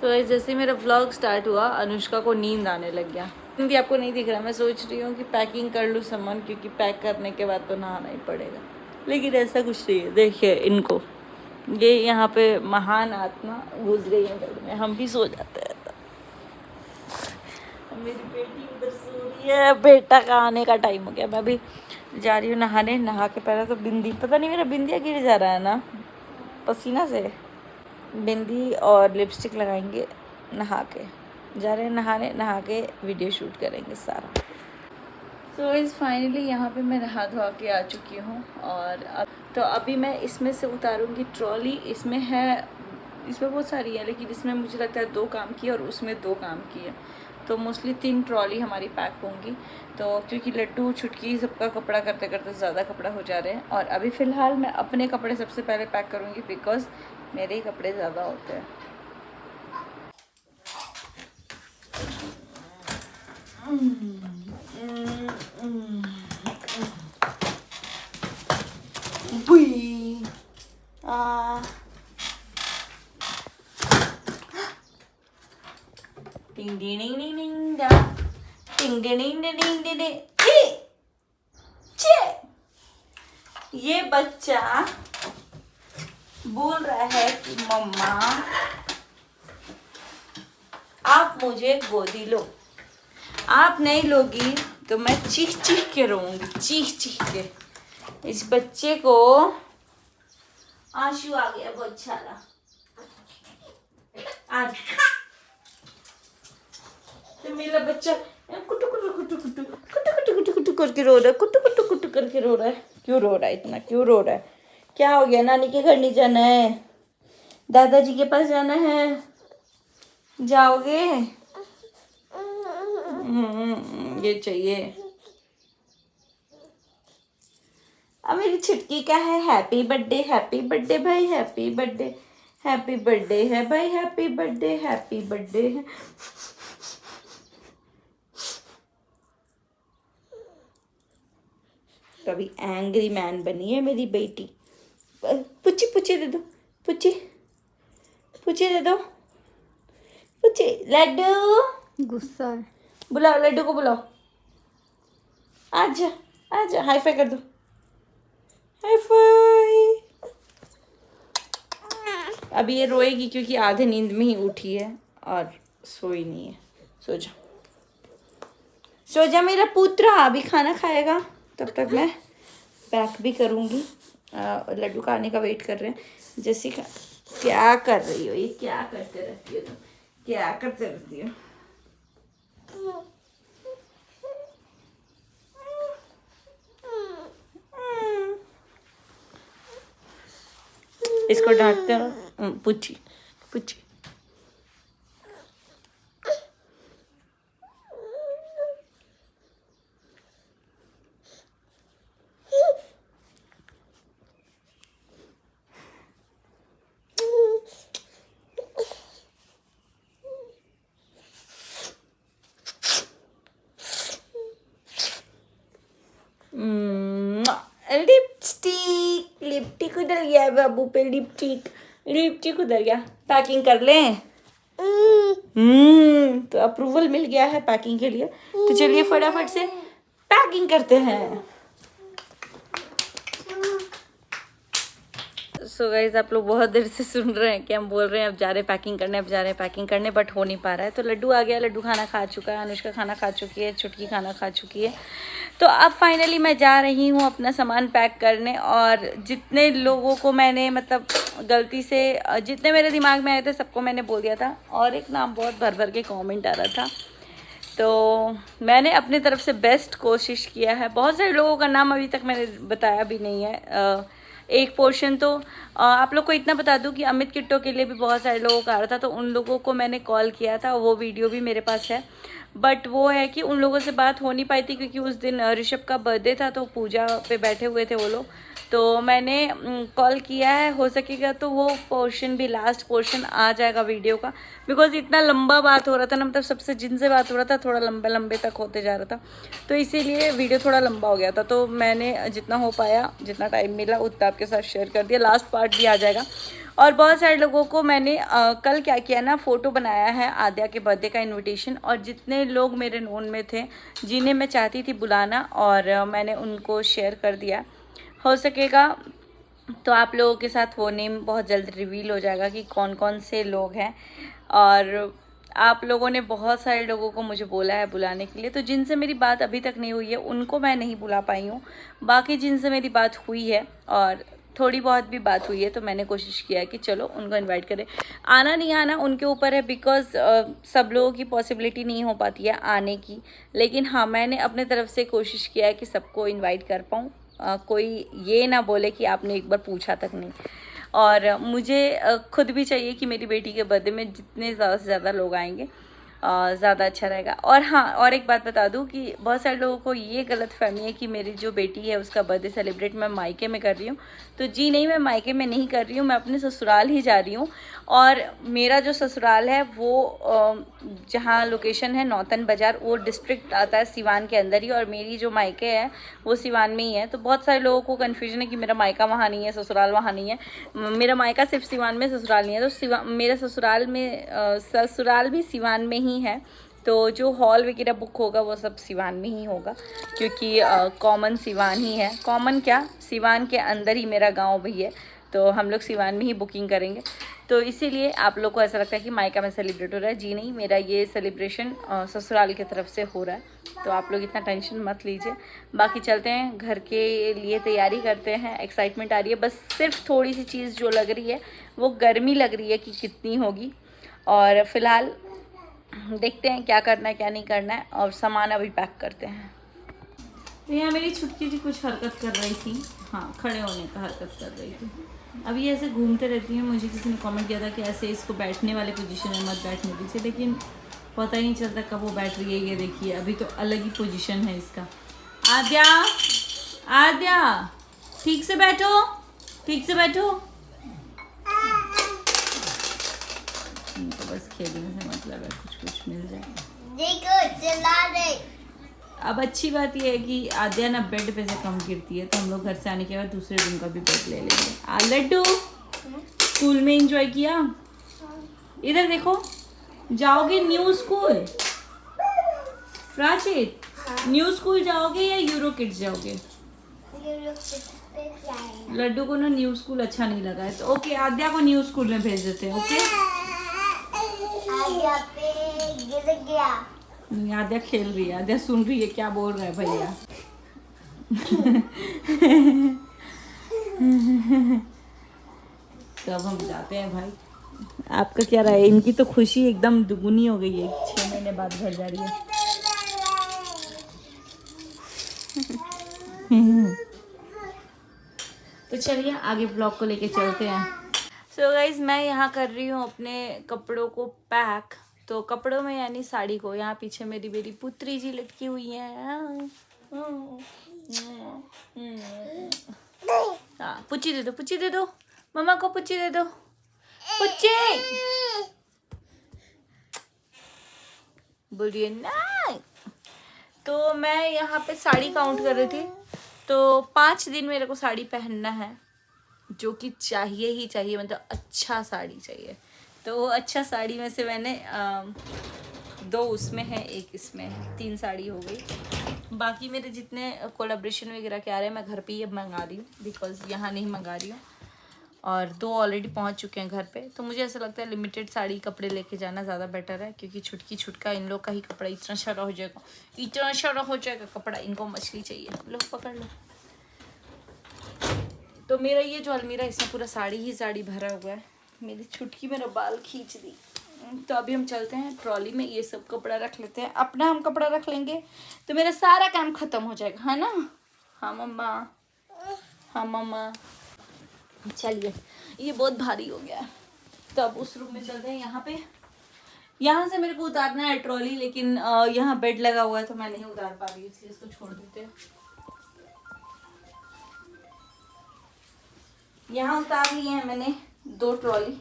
तो जैसे मेरा व्लॉग स्टार्ट हुआ अनुष्का को नींद आने लग गया। हिंदी आपको नहीं दिख रहा, मैं सोच रही हूँ कि पैकिंग कर लूँ सामान, क्योंकि पैक करने के बाद तो नहाना ही पड़ेगा। लेकिन ऐसा कुछ नहीं है। देखिए इनको, ये यहाँ पे महान आत्मा घुस गई है बेड में, हम भी सो जाते हैं। तो मेरी बेटी उधर सो रही है, बेटा का आने का टाइम हो गया। मैं भी जा रही हूँ नहाने। नहा के पहले तो बिंदी, पता नहीं मेरा बिंदिया गिर जा रहा है ना पसीना से। बिंदी और लिपस्टिक लगाएंगे, नहा के जा रहे हैं नहाने। नहा के वीडियो शूट करेंगे सारा। तो इस फाइनली यहाँ पे मैं नहा धोआ के आ चुकी हूँ। और अब तो अभी मैं इसमें से उतारूँगी ट्रॉली। इसमें है, इसमें बहुत सारी है, लेकिन इसमें मुझे लगता है 2 काम की है और उसमें 2 काम की है। तो मोस्टली 3 ट्रॉली हमारी पैक होंगी। तो क्योंकि लड्डू छुटकी सबका कपड़ा करते करते ज़्यादा कपड़ा हो जा रहे हैं। और अभी फ़िलहाल मैं अपने कपड़े सबसे पहले पैक करूँगी, बिकॉज़ मेरे ही कपड़े ज़्यादा होते हैं। Ding ding ding ding ding da. Ding ding ding ding ding ding ding. ये बच्चा बोल रहा है कि मम्मा आप मुझे गोदी लो। आप नहीं लोगी तो मैं चीख चीख के रोऊंगी, चीख चीख के। इस बच्चे को आंसू आ गया बहुत सारा। आज तो मेरा बच्चा कुटू कुटू कुटू कुटू कुटू कुटू कुटू कुटू करके रो रहा है, कुटू कुटू कुटू करके रो रहा है। क्यों रो रहा है इतना, क्यों रो रहा है? क्या हो गया? नानी के घर नहीं जाना है? दादाजी के पास जाना है? जाओगे? ये चाहिए। अब मेरी छुटकी का है हैप्पी बर्थडे भाई, हैप्पी बर्थडे है भाई, हैप्पी बर्थडे है। कभी एंग्री मैन बनी है मेरी बेटी। पुच्ची दे दो, पुच्ची दे दो, पुच्ची। लड्डू गुस्सा है, बुलाओ लड्डू को, बुलाओ। आजा आजा, हाई फाई कर दो, हाई फाई। अब ये रोएगी क्योंकि आधे नींद में ही उठी है और सोई नहीं है। सो जा मेरा पुत्र, अभी खाना खाएगा, तब तक मैं पैक भी करूँगी। लड्डू का आने का वेट कर रहे हैं। जेसिका क्या कर रही हो? ये क्या करते रहती हो तुम? क्या करते रहती हो? इसको डांटते हो? पुच्ची पुच्ची। लिपस्टिक उधर गया बाबू पे, लिपस्टिक उधर गया। पैकिंग कर लें? तो अप्रूवल मिल गया है पैकिंग के लिए, तो चलिए फटाफट से पैकिंग करते हैं। सो गाइज, आप लोग बहुत देर से सुन रहे हैं कि हम बोल रहे हैं अब जा रहे पैकिंग करने, अब जा रहे पैकिंग करने, बट हो नहीं पा रहा है। तो लड्डू आ गया, लड्डू खाना खा चुका है, अनुष्का खाना खा चुकी है, छुटकी खाना खा चुकी है। तो अब फाइनली मैं जा रही हूँ अपना सामान पैक करने। और जितने लोगों को मैंने मतलब गलती से, जितने मेरे दिमाग में आए थे सबको मैंने बोल दिया था। और एक नाम बहुत भर भर के कमेंट आ रहा था, तो मैंने अपनी तरफ से बेस्ट कोशिश किया है। बहुत सारे लोगों का नाम अभी तक मैंने बताया भी नहीं है। एक पोर्शन तो आप लोग को इतना बता दूं कि अमित किट्टो के लिए भी बहुत सारे लोगों का आ रहा था, तो उन लोगों को मैंने कॉल किया था, वो वीडियो भी मेरे पास है। बट वो है कि उन लोगों से बात हो नहीं पाई थी, क्योंकि उस दिन ऋषभ का बर्थडे था, तो पूजा पे बैठे हुए थे वो लोग। तो मैंने कॉल किया है, हो सकेगा तो वो पोर्शन भी, लास्ट पोर्शन आ जाएगा वीडियो का, बिकॉज इतना लंबा बात हो रहा था ना, मतलब सबसे जिनसे बात हो रहा था थोड़ा लंबे लंबे तक होते जा रहा था, तो इसीलिए वीडियो थोड़ा लंबा हो गया था। तो मैंने जितना हो पाया, जितना टाइम मिला उतना आपके साथ शेयर कर दिया, लास्ट पार्ट भी आ जाएगा। और बहुत सारे लोगों को मैंने कल क्या किया ना, फ़ोटो बनाया है आद्या के बर्थडे का इनविटेशन, और जितने लोग मेरे नोन में थे जिन्हें मैं चाहती थी बुलाना, और मैंने उनको शेयर कर दिया। हो सकेगा तो आप लोगों के साथ वो नेम बहुत जल्द रिवील हो जाएगा कि कौन कौन से लोग हैं। और आप लोगों ने बहुत सारे लोगों को मुझे बोला है बुलाने के लिए, तो जिनसे मेरी बात अभी तक नहीं हुई है उनको मैं नहीं बुला पाई हूँ। बाकी जिनसे मेरी बात हुई है और थोड़ी बहुत भी बात हुई है तो मैंने कोशिश किया है कि चलो उनको इनवाइट करें। आना नहीं आना उनके ऊपर है, बिकॉज़ सब लोगों की पॉसिबिलिटी नहीं हो पाती है आने की। लेकिन हाँ, मैंने अपने तरफ से कोशिश किया है कि सबको इन्वाइट कर पाऊँ, कोई ये ना बोले कि आपने एक बार पूछा तक नहीं। और मुझे खुद भी चाहिए कि मेरी बेटी के बर्थडे में जितने ज़्यादा से ज़्यादा लोग आएंगे ज़्यादा अच्छा रहेगा। और हाँ, और एक बात बता दूं कि बहुत सारे लोगों को ये गलत फहमी है कि मेरी जो बेटी है उसका बर्थडे सेलिब्रेट मैं मायके में कर रही हूँ। तो जी नहीं, मैं मायके में नहीं कर रही हूँ, मैं अपने ससुराल ही जा रही हूँ। और मेरा जो ससुराल है वो जहाँ लोकेशन है नौतन बाज़ार, वो डिस्ट्रिक्ट आता है सिवान के अंदर ही, और मेरी जो मायके है वो सिवान में ही है। तो बहुत सारे लोगों को कन्फ्यूजन है कि मेरा मायका वहाँ नहीं है, ससुराल वहाँ नहीं है। मेरा मायका सिर्फ सिवान में, ससुराल नहीं है। तो मेरा ससुराल में ससुराल भी सिवान में ही है। तो जो हॉल वगैरह बुक होगा वो सब सिवान में ही होगा, क्योंकि कॉमन सिवान ही है। कॉमन क्या, सिवान के अंदर ही मेरा गांव भी है, तो हम लोग सिवान में ही बुकिंग करेंगे। तो इसीलिए आप लोग को ऐसा लगता है कि मायका में सेलिब्रेट हो रहा है। जी नहीं, मेरा ये सेलिब्रेशन ससुराल की तरफ से हो रहा है। तो आप लोग इतना टेंशन मत लीजिए। बाकी चलते हैं घर के लिए, तैयारी करते हैं। एक्साइटमेंट आ रही है, बस सिर्फ थोड़ी सी चीज़ जो लग रही है वो गर्मी लग रही है कि कितनी होगी। और फिलहाल देखते हैं क्या करना है क्या नहीं करना है, और सामान अभी पैक करते हैं। तो यहाँ मेरी छुटकी जी कुछ हरकत कर रही थी, हाँ, खड़े होने का हरकत कर रही थी। अभी ऐसे घूमते रहती है। मुझे किसी ने कमेंट किया था कि ऐसे इसको बैठने वाले पोजीशन में मत बैठने दीजिए, लेकिन पता ही नहीं चलता कब वो बैठ रही है। ये देखिए, अभी तो अलग ही पोजीशन है इसका। आद्या, आद्या, ठीक से बैठो, ठीक से बैठो। तो बस खेलने से मतलब है, कुछ कुछ मिल जाए। देखो चला दे। अब अच्छी बात यह है कि आद्या ना बेड पे से कम गिरती है, तो हम लोग घर से आने के बाद दूसरे रूम का भी बेड ले लेंगे। लड्डू, स्कूल में एंजॉय किया? इधर देखो, जाओगे न्यू स्कूल? प्राचित, न्यू स्कूल जाओगे या यूरो किड्स जाओगे? लड्डू को ना न्यू स्कूल अच्छा नहीं लगा है, तो ओके, आद्या को न्यू स्कूल में भेज देते हैं। ओके, आद्या पे गिर गया। आद्या खेल रही है, आद्या सुन रही है क्या बोल रहा है भैया। तो अब हम जाते हैं भाई। आपका क्या रहा है? इनकी तो खुशी एकदम दुगुनी हो गई है, 6 महीने बाद घर जा रही है। तो चलिए आगे ब्लॉग को लेके चलते हैं। सो गाइज, मैं यहाँ कर रही हूँ अपने कपड़ों को पैक। तो कपड़ों में यानी साड़ी को। यहाँ पीछे मेरी बेटी पुत्री जी लटकी हुई है। हाँ, पुच्ची दे दो, पुच्ची दे दो, मम्मा को पुच्ची दे दो, पुच्ची बोल रही है नहीं। तो मैं यहाँ पे साड़ी काउंट कर रही थी। तो 5 दिन मेरे को साड़ी पहनना है, जो कि चाहिए ही चाहिए, मतलब अच्छा साड़ी चाहिए। तो वो अच्छा साड़ी में से मैंने 2 उसमें है, 1 इसमें है, 3 साड़ी हो गई। बाकी मेरे जितने कोलैबोरेशन वगैरह के आ रहे हैं मैं घर पे ही अब मंगा रही हूँ, बिकॉज यहाँ नहीं मंगा रही हूँ। और 2 ऑलरेडी पहुँच चुके हैं घर पे। तो मुझे ऐसा लगता है लिमिटेड साड़ी कपड़े लेके जाना ज़्यादा बेटर है, क्योंकि छुटकी छुटका इन लोग का ही कपड़ा इतना सारा हो जाएगा, इतना सारा हो जाएगा कपड़ा। इनको मछली चाहिए, लो पकड़ लो। तो मेरा ये जो अलमीरा, इसमें पूरा साड़ी ही साड़ी भरा हुआ है। मेरी छुटकी मेरा बाल खींच दी। तो अभी हम चलते हैं ट्रॉली में, ये सब कपड़ा रख लेते हैं। अपना हम कपड़ा रख लेंगे तो मेरा सारा काम खत्म हो जाएगा, है ना? हाँ मम्मा, हाँ मम्मा। चलिए, ये बहुत भारी हो गया है। तो अब उस रूम में चलते हैं। यहाँ पे, यहाँ से मेरे को उतारना है ट्रॉली, लेकिन यहाँ बेड लगा हुआ है तो मैं नहीं उतार पा रही, इसलिए इसको छोड़ देते हैं। यहाँ उतार लिए हैं मैंने 2 ट्रॉली,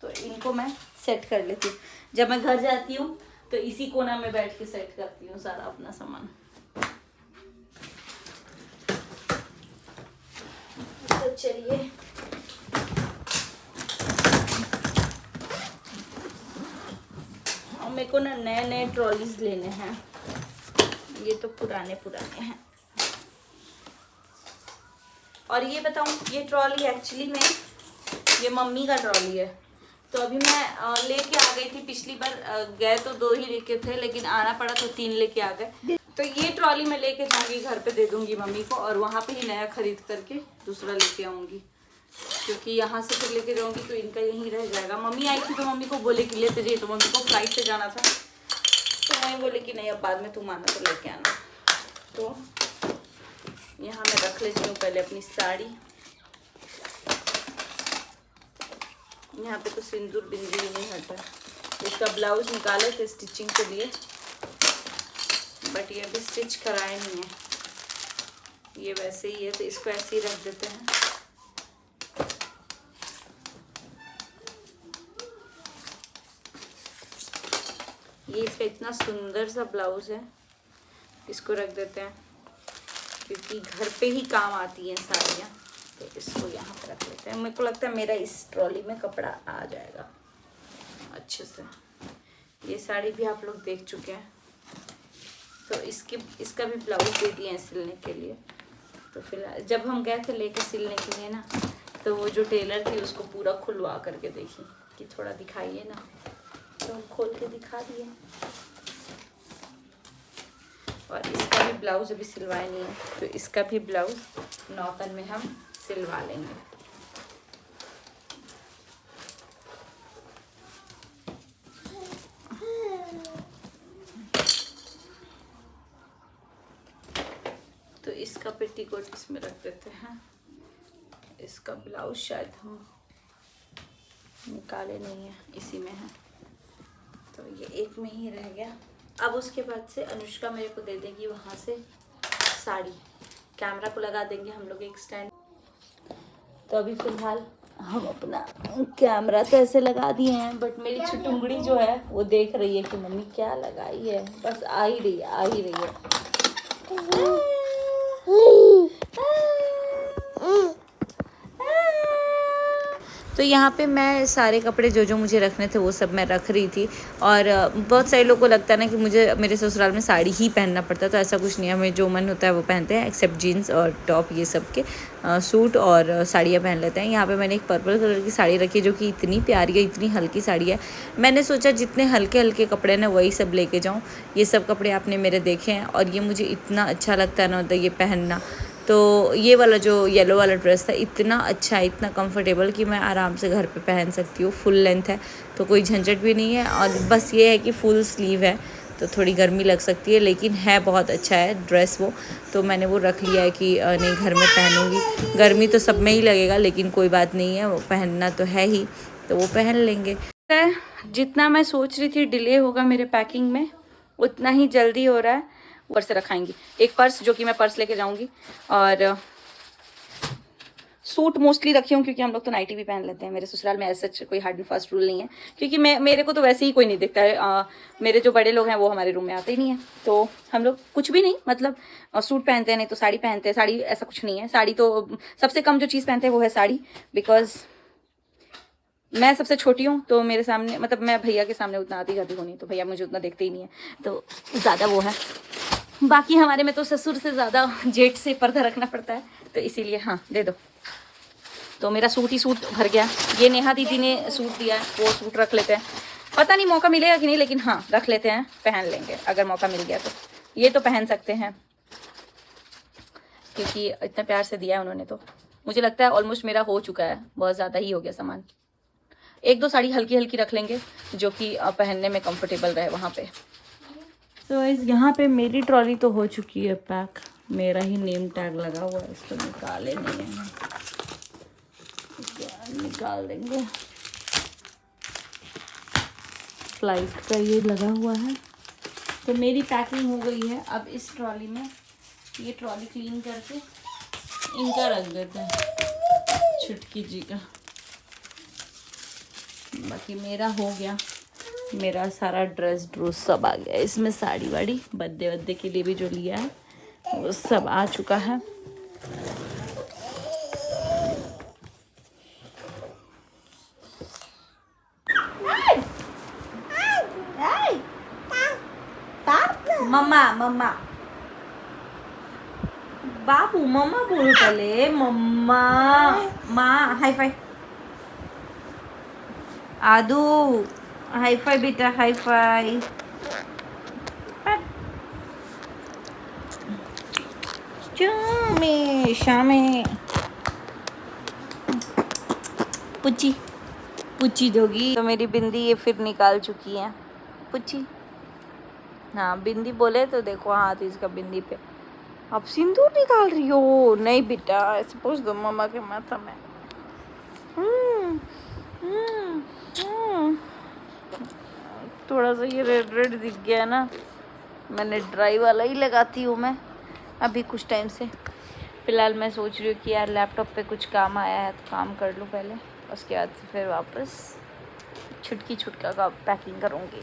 तो इनको मैं सेट कर लेती हूँ। जब मैं घर जाती हूँ तो इसी कोना में बैठ के सेट करती हूँ सारा अपना सामान। तो चलिए और मेरे को ना नए नए ट्रॉलीज लेने हैं, ये तो पुराने पुराने हैं। और ये बताऊं, ये ट्रॉली एक्चुअली में ये मम्मी का ट्रॉली है। तो अभी मैं लेके आ गई थी, पिछली बार गए तो 2 ही लेके थे, लेकिन आना पड़ा तो 3 लेके आ गए। तो ये ट्रॉली मैं लेके जाऊंगी, घर पे दे दूंगी मम्मी को, और वहाँ पे ही नया खरीद करके दूसरा लेके आऊंगी, क्योंकि यहाँ से फिर लेके जाऊंगी तो इनका यहीं रह जाएगा। मम्मी आई थी तो मम्मी को बोले कि लेते जाइए, तो मम्मी को फ्लाइट से जाना था, तो मैं बोले कि नहीं अब बाद में तुम आना तो लेके आना। तो यहाँ मैं रख लेती हूँ पहले अपनी साड़ी। यहाँ पे तो सिंदूर बिंदी भी नहीं हटा। इसका ब्लाउज निकाले थे स्टिचिंग के लिए, बट ये अभी स्टिच कराए नहीं है, ये वैसे ही है, तो इसको ऐसे ही रख देते हैं। ये इसका इतना सुंदर सा ब्लाउज है, इसको रख देते हैं, क्योंकि घर पे ही काम आती हैं साड़ियाँ, तो इसको यहाँ पे रख लेते हैं। मेरे को लगता है मेरा इस ट्रॉली में कपड़ा आ जाएगा अच्छे से। ये साड़ी भी आप लोग देख चुके हैं, तो इसका भी ब्लाउज दे दिए हैं सिलने के लिए। तो फिलहाल जब हम गए थे लेके सिलने के लिए ना, तो वो जो टेलर थी उसको पूरा खुलवा करके देखी कि थोड़ा दिखाइए ना, तो हम खोल के दिखा दिए। और इसका भी ब्लाउज अभी सिलवाए नहीं है, तो इसका भी ब्लाउज नौतन में हम सिलवा लेंगे। तो इसका पेटीकोट इसमें रख देते हैं। इसका ब्लाउज शायद हम निकाले नहीं है, इसी में है, तो ये एक में ही रह गया। अब उसके बाद से अनुष्का मेरे को दे देगी वहाँ से साड़ी, कैमरा को लगा देंगे हम लोग एक स्टैंड। तो अभी फ़िलहाल हम अपना कैमरा तो ऐसे लगा दिए हैं, बट मेरी छुटुंगड़ी जो है वो देख रही है कि मम्मी क्या लगाई है, बस आ ही रही है, आ ही रही है। तो यहाँ पे मैं सारे कपड़े जो जो मुझे रखने थे वो सब मैं रख रही थी। और बहुत सारे लोगों को लगता है ना कि मुझे मेरे ससुराल में साड़ी ही पहनना पड़ता है, तो ऐसा कुछ नहीं है, हमें जो मन होता है वो पहनते हैं, एक्सेप्ट जीन्स और टॉप, ये सब के सूट और साड़ियाँ पहन लेते हैं। यहाँ पे मैंने एक पर्पल कलर की साड़ी रखी है जो कि इतनी प्यारी है, इतनी हल्की साड़ी है। मैंने सोचा जितने हल्के हल्के कपड़े ना वही सब लेके जाऊँ। ये सब कपड़े आपने मेरे देखे हैं और ये मुझे इतना अच्छा लगता है ना होता ये पहनना। तो ये वाला जो येलो वाला ड्रेस था इतना अच्छा है, इतना कंफर्टेबल कि मैं आराम से घर पे पहन सकती हूँ। फुल लेंथ है तो कोई झंझट भी नहीं है, और बस ये है कि फुल स्लीव है तो थोड़ी गर्मी लग सकती है, लेकिन है बहुत अच्छा है ड्रेस वो। तो मैंने वो रख लिया है कि नहीं घर में पहनूँगी। गर्मी तो सब में ही लगेगा, लेकिन कोई बात नहीं है, वो पहनना तो है ही, तो वो पहन लेंगे। जितना मैं सोच रही थी डिले होगा मेरे पैकिंग में, उतना ही जल्दी हो रहा है। ऊपर से रखाएंगी एक पर्स, जो कि मैं पर्स लेके जाऊंगी, और सूट मोस्टली रखी हूँ क्योंकि हम लोग तो नाइटी भी पहन लेते हैं। मेरे ससुराल में ऐसा कोई हार्ड एंड फास्ट रूल नहीं है, क्योंकि मेरे को तो वैसे ही कोई नहीं दिखता है। मेरे जो बड़े लोग हैं वो हमारे रूम में आते ही नहीं है, तो हम लोग कुछ भी नहीं, मतलब सूट पहनते हैं, नहीं तो साड़ी पहनते हैं। साड़ी ऐसा कुछ नहीं है, साड़ी तो सबसे कम जो चीज़ पहनते हैं वो है साड़ी, बिकॉज मैं सबसे छोटी हूँ, तो मेरे सामने, मतलब मैं भैया के सामने उतना आती जाती हूँ नहीं, तो भैया मुझे उतना देखते ही नहीं है, तो ज़्यादा वो है। बाकी हमारे में तो ससुर से ज़्यादा जेठ से पर्दा रखना पड़ता है, तो इसीलिए हाँ दे दो। तो मेरा सूट ही सूट भर गया। ये नेहा दीदी ने सूट दिया है, वो सूट रख लेते हैं, पता नहीं मौका मिलेगा कि नहीं, लेकिन हाँ रख लेते हैं, पहन लेंगे अगर मौका मिल गया तो। ये तो पहन सकते हैं क्योंकि इतना प्यार से दिया है उन्होंने, तो मुझे लगता है ऑलमोस्ट मेरा हो चुका है, बहुत ज़्यादा ही हो गया सामान। एक दो साड़ी हल्की हल्की रख लेंगे जो कि पहनने में कंफर्टेबल रहे वहाँ पे। तो यहाँ पे मेरी ट्रॉली तो हो चुकी है पैक, मेरा ही नेम टैग लगा हुआ है, इसको निकाले नहीं है, निकाल देंगे। फ्लाइट का ये लगा हुआ है, तो मेरी पैकिंग हो गई है। अब इस ट्रॉली में ये ट्रॉली क्लीन करके इनका रख देते हैं, छुटकी जी का। बाकी मेरा हो गया, मेरा सारा ड्रेस सब आ गया इसमें, साड़ी वाड़ी बर्थडे के लिए भी जो लिया है वो सब आ चुका है। मम्मा मम्मा बाबू मम्मा बोलो पहले मम्मा माँ हाई फाई आदू हाई फाई बेटा हाई फाई शामे शामे पुची पुची दोगी तो मेरी बिंदी ये फिर निकाल चुकी है पुची हाँ बिंदी बोले तो देखो हाथ इसका बिंदी पे अब सिंदूर निकाल रही हो नहीं बेटा ऐसे पूछ दो मम्मा के माथा में थोड़ा सा ये रेड रेड दिख गया ना मैंने ड्राई वाला ही लगाती हूँ मैं अभी कुछ टाइम से फ़िलहाल मैं सोच रही हूँ कि यार लैपटॉप पे कुछ काम आया है तो काम कर लूँ पहले उसके बाद फिर वापस छुटकी छुटका का पैकिंग करूँगी।